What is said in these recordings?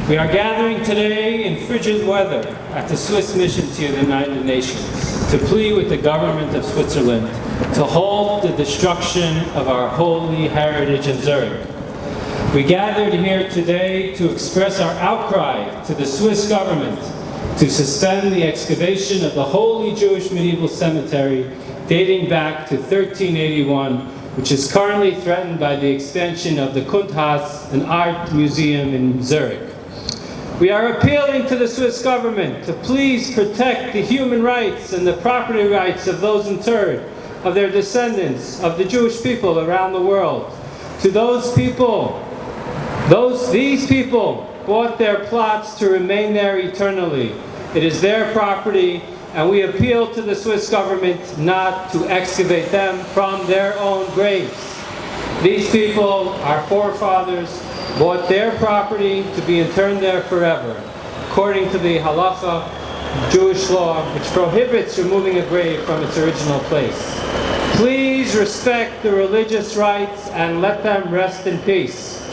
We are gathering today in frigid weather at the Swiss mission to the United Nations to plead with the government of Switzerland to halt the destruction of our holy heritage in Zurich. We gathered here today to express our outcry to the Swiss government to suspend the excavation of the holy Jewish medieval cemetery dating back to 1381, which is currently threatened by the expansion of the Kunsthaus, an art museum in Zurich. We are appealing to the Swiss government to please protect the human rights and the property rights of those interred, of their descendants, of the Jewish people around the world. To those people, these people bought their plots to remain there eternally. It is their property, and we appeal to the Swiss government not to excavate them from their own graves. These people, our forefathers, bought their property to be interned there forever, according to the halacha, Jewish law, which prohibits removing a grave from its original place. Please respect the religious rights and let them rest in peace.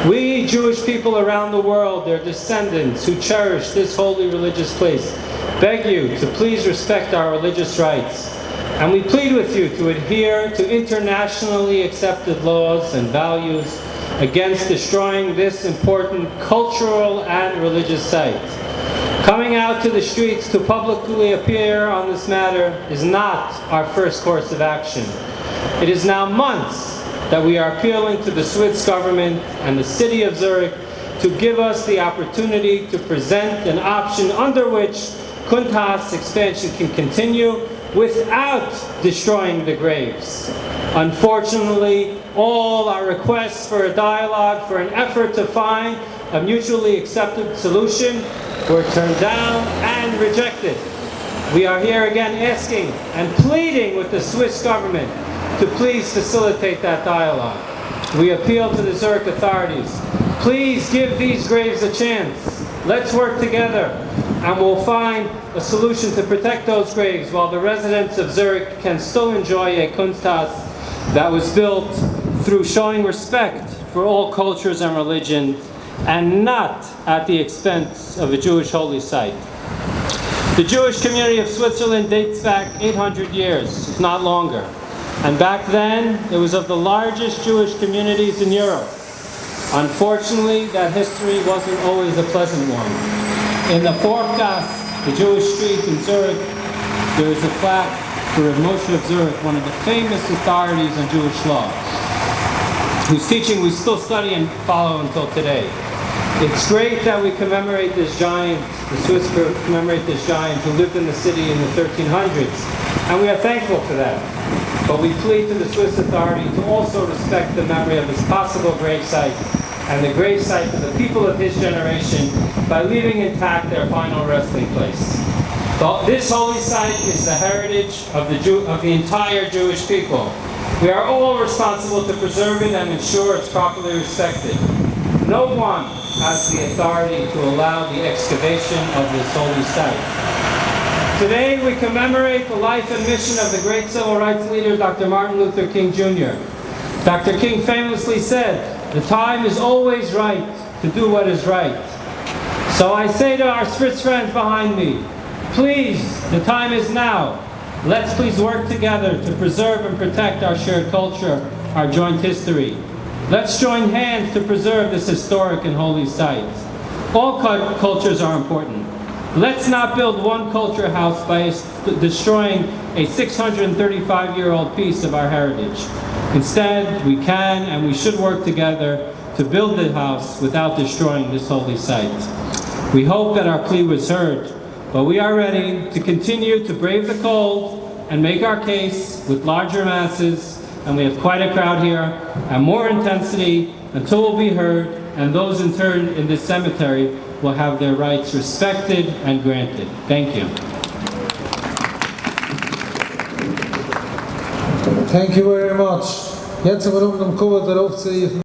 We Jewish people around the world, their descendants who cherish this holy religious place, beg you to please respect our religious rights. And we plead with you to adhere to internationally accepted laws and values against destroying this important cultural and religious site. Coming out to the streets to publicly appear on this matter is not our first course of action. It is now months that we are appealing to the Swiss government and the city of Zurich to give us the opportunity to present an option under which Kunsthaus expansion can continue without destroying the graves. Unfortunately, all our requests for a dialogue, for an effort to find a mutually accepted solution, were turned down and rejected. We are here again asking and pleading with the Swiss government to please facilitate that dialogue. We appeal to the Zurich authorities. Please give these graves a chance. Let's work together, and we'll find a solution to protect those graves while the residents of Zurich can still enjoy a Kunsthaus that was built through showing respect for all cultures and religions, and not at the expense of a Jewish holy site. The Jewish community of Switzerland dates back 800 years, if not longer. And back then, it was of the largest Jewish communities in Europe. Unfortunately, that history wasn't always a pleasant one. In the Vorgasse, the Jewish street in Zurich, there is a plaque for Moshe of Zurich, one of the famous authorities on Jewish law, whose teaching we still study and follow until today. It's great that we commemorate this giant, the Swiss commemorate this giant who lived in the city in the 1300s, and we are thankful for that. But we plead to the Swiss authority to also respect the memory of his possible gravesite and the gravesite of the people of his generation by leaving intact their final resting place. This holy site is the heritage of the entire Jewish people. We are all responsible to preserve it and ensure it's properly respected. No one has the authority to allow the excavation of this holy site. Today we commemorate the life and mission of the great civil rights leader, Dr. Martin Luther King Jr. Dr. King famously said, "The time is always right to do what is right." So I say to our Swiss friends behind me, please, the time is now. Let's please work together to preserve and protect our shared culture, our joint history. Let's join hands to preserve this historic and holy site. All cultures are important. Let's not build one culture house by destroying a 635-year-old piece of our heritage. Instead, we can and we should work together to build the house without destroying this holy site. We hope that our plea was heard, but we are ready to continue to brave the cold and make our case with larger masses, and we have quite a crowd here, and more intensity until we'll be heard, and those interned in this cemetery will have their rights respected and granted. Thank you. Thank you very much. Jetzt haben wir darauf zu